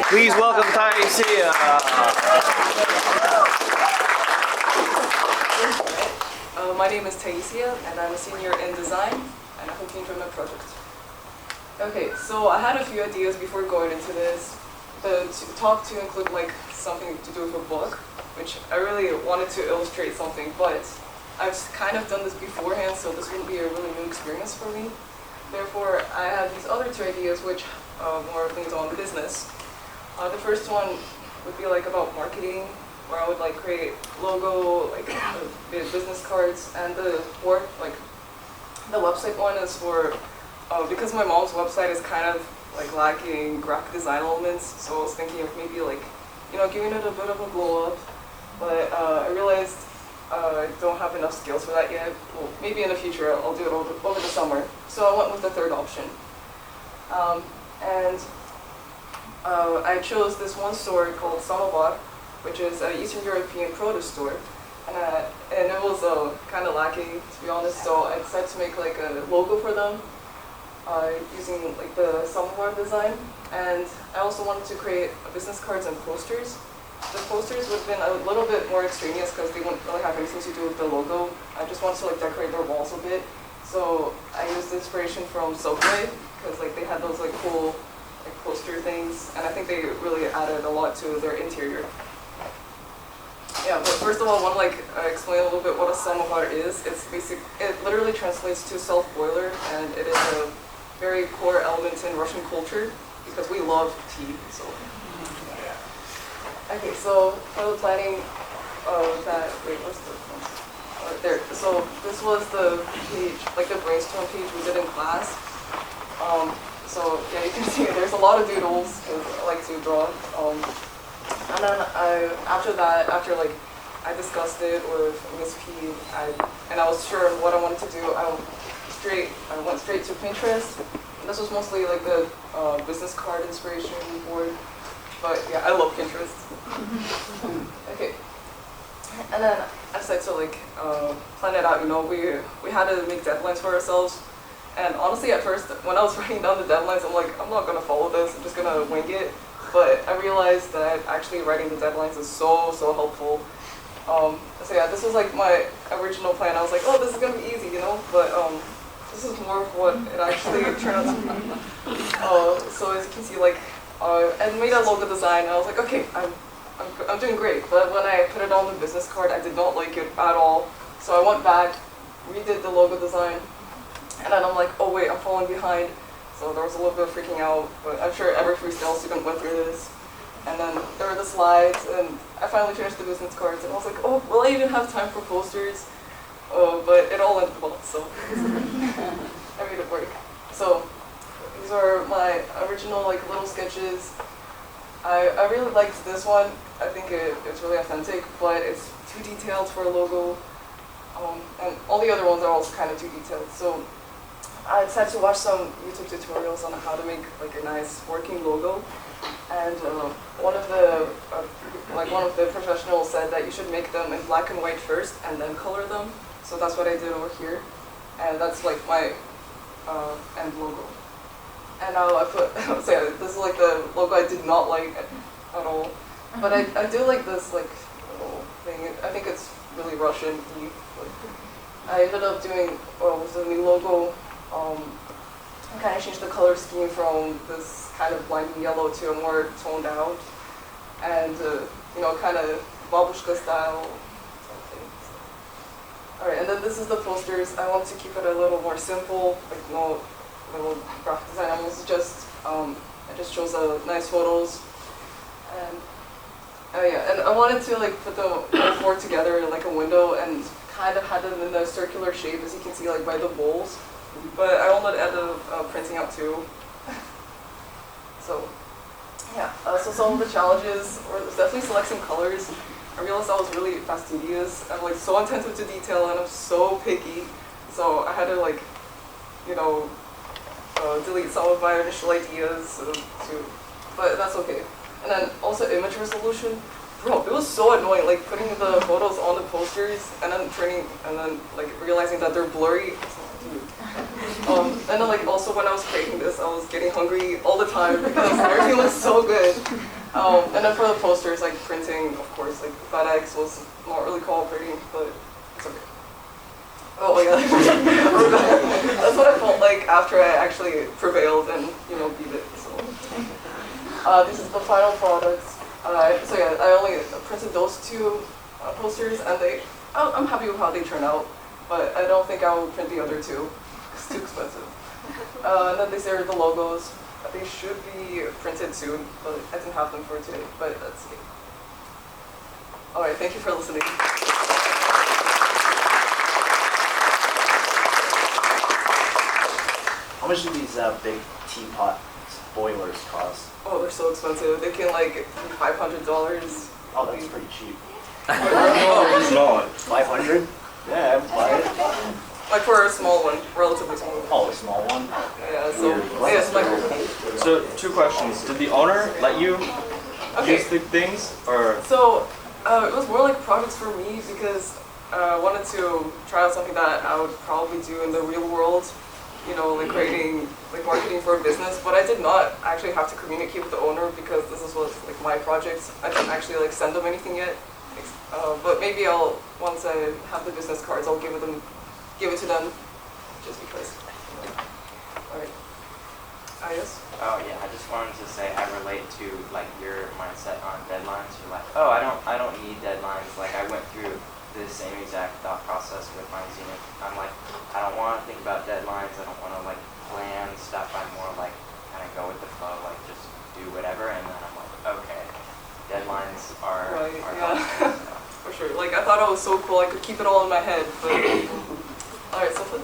Please welcome TaissiaB. My name is TaissiaB, and I'm a senior in design, and I hope you enjoy my project. Okay, so I had a few ideas before going into this. The talk to include like something to do with a book, which I really wanted to illustrate something, but I've kind of done this beforehand, so this will be a really new experience for me. Therefore, I have these other two ideas, which more leans on business. The first one would be like about marketing, where I would like create logo, like business cards, and the website one is for because my mom's website is kind of like lacking graphic design elements, so I was thinking of maybe like giving it a bit of a glow up, but I realized I don't have enough skills for that yet. Well, maybe in the future I'll do it over the summer. So I went with the third option. I chose this one store called TaissiaB, which is an Eastern European produce store. And it was kind of lacking, to be honest, so I decided to make like a logo for them using like the TaissiaB design. And I also wanted to create business cards and posters. The posters would have been a little bit more extraneous because they wouldn't really have anything to do with the logo. I just wanted to like decorate their walls a bit. So I used inspiration from Subway because like they had those like cool like poster things, and I think they really added a lot to their interior. Yeah, but first of all, I want to like explain a little bit what a TaissiaB is. It literally translates to self-boiler, and it is a very core element in Russian culture because we love tea. So. Okay, so for the planning what's the there? So this was the page, like the brainstorm page we did in class. So yeah, you can see there's a lot of doodles because I like to draw. And then after like I discussed it with Miss P, and I was sure of what I wanted to do, I went straight to Pinterest. And this was mostly like the business card inspiration board. But yeah, I love Pinterest. Okay. And then I decided to like plan it out. We had to make deadlines for ourselves. And honestly, at first, when I was writing down the deadlines, I'm like, I'm not gonna follow this. I'm just gonna wing it. But I realized that actually writing the deadlines is so helpful. So yeah, this was like my original plan. I was like, oh, this is gonna be easy, But this is more of what it actually turned out to be. So as you can see, like. And made a logo design, and I was like, okay, I'm doing great. But when I put it on the business card, I did not like it at all. So I went back, redid the logo design, and then I'm like, oh wait, I'm falling behind. So there was a little bit of freaking out, but I'm sure every freestyle student went through this. And then there were the slides, and I finally finished the business cards, and I was like, oh, will I even have time for posters? But it all ended well, so I made it work. So. These are my original like little sketches. I really liked this one. I think it's really authentic, but it's too detailed for a logo. And all the other ones are also kind of too detailed. So I decided to watch some YouTube tutorials on how to make like a nice working logo. And one of the professionals said that you should make them in black and white first and then color them. So that's what I did over here. And that's like my end logo. And now I put, so yeah, this is like the logo I did not like at all. But I do like this like little thing. I think it's really Russian. I ended up doing, with the new logo, I kind of changed the color scheme from this kind of blinding yellow to a more toned out. And, kind of babushka style. Alright, and then this is the posters. I want to keep it a little more simple, like no little graphic design. I was just I just chose nice photos, and and I wanted to like put the all four together in like a window and kind of had them in a circular shape, as you can see like by the bowls. But I only ended up printing out two. So yeah, so some of the challenges were definitely selecting colors. I realized I was really fastidious. I'm like so attentive to detail and I'm so picky. So I had to like delete some of my initial ideas too, but that's okay. And then also image resolution. Bro, it was so annoying, like putting the photos on the posters and then like realizing that they're blurry. Dude. And then like also when I was creating this, I was getting hungry all the time because everything looks so good. And then for the posters, like printing, of course, like FedEx was not really cooperating, but it's okay. Oh yeah, that's what I felt like after I actually prevailed and beat it. So this is the final product. So yeah, I only printed those two posters, and I'm happy with how they turn out. But I don't think I will print the other two. It's too expensive. And then these are the logos. They should be printed soon, but I didn't have them for today. But that's it. All right, thank you for listening. How much do these big teapot boilers cost? Oh, they're so expensive. They can like be $500. Oh, that's pretty cheap. Small. 500? Yeah, I would buy it. Like for a small one, relatively small one. Oh, a small one? Yeah, so yeah, it's like. So 2 questions. Did the owner let you use the things, or? So it was more like projects for me because I wanted to try out something that I would probably do in the real world. Like creating, like marketing for a business, but I did not actually have to communicate with the owner because this was like my project. I didn't actually like send them anything yet, but maybe once I have the business cards, I'll give it to them, just because. All right. Yes. Oh yeah, I just wanted to say I relate to like your mindset on deadlines. You're like, oh, I don't need deadlines. Like I went through the same exact thought process with my Zenith. I'm like, I don't want to think about deadlines. I don't want to like plan stuff. I'm more like kind of go with the flow, like just do whatever. And then I'm like, okay, deadlines are Right, helpful, yeah. so. For sure. Like I thought it was so cool. I could keep it all in my head. But all right, Sophie.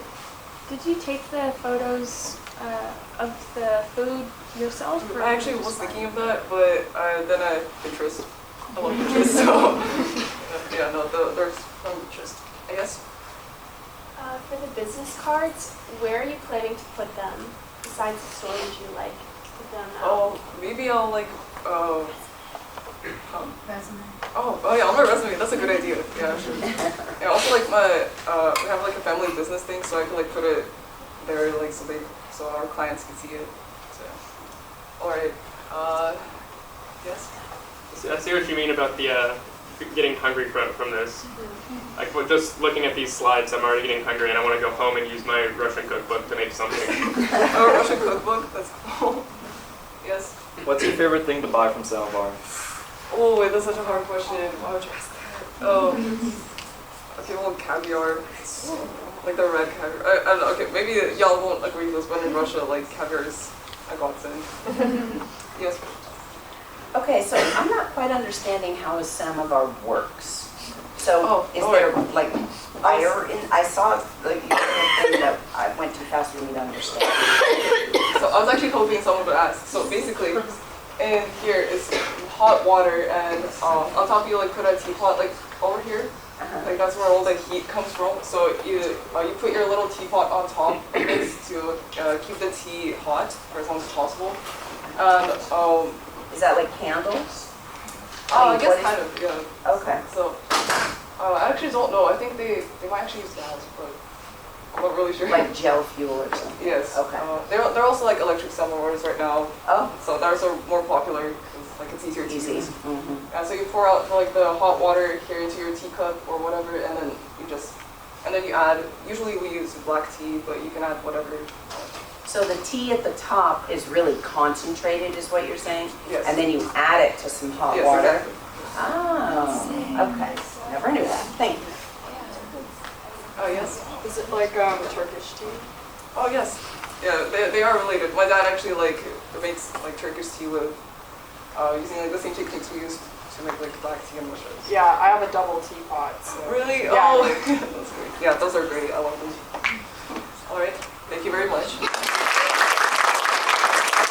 Did you take the photos of the food yourself? Or I actually was thinking of that, but then I Pinterest. I love Pinterest, so yeah, no, there's from Pinterest. I guess. For the business cards, where are you planning to put them? Besides the storage you like, put them out? Oh, maybe I'll like. Resume. Oh yeah, on my resume. That's a good idea. Yeah, sure. Yeah, also like we have like a family business thing, so I can like put it there, like so our clients can see it. So, all right. Yes. I see what you mean about the getting hungry from this. Like just looking at these slides, I'm already getting hungry, and I want to go home and use my Russian cookbook to make something. Oh, Russian cookbook. That's cool. Yes. What's your favorite thing to buy from Salvar? Oh, wait, that's such a hard question. Why would you ask that? Oh. Okay, well, caviar. Like the red caviar. I don't know, okay, maybe y'all won't agree with this, but in Russia, like, caviar is a godsend. Yes. Okay, so I'm not quite understanding how a samovar works. So is all there right. like fire in? I saw like you know, thing that I went too fast for me to understand. So I was actually hoping someone would ask. So basically, in here is hot water, and on top you like put a teapot like over here. Like that's where all the heat comes from. So you put your little teapot on top of this to keep the tea hot for as long as possible. And Is that like candles? I guess kind of, yeah. Okay. So I actually don't know. I think they might actually use gas, but I'm not really sure. Like gel fuel or something? Yes. Okay. They're also like electric samovars right now. Oh. So those are more popular because like it's easier to Easy. use. Mm-hmm. So you pour out like the hot water here into your teacup or whatever, and then you add. Usually we use black tea, but you can add whatever. So the tea at the top is really concentrated, is what you're saying? Yes. And then you add it to some hot Yes, water? exactly. Oh, okay. Never knew that. Thank you. Oh yes. Is it like Turkish tea? Oh yes. Yeah, they are related. My dad actually like makes like Turkish tea with using like the same techniques we use to make like black tea and Russia. Yeah, I have a double teapot. So. Really? Yeah. Oh, that's great. Yeah, those are great. I love them. All right. Thank you very much.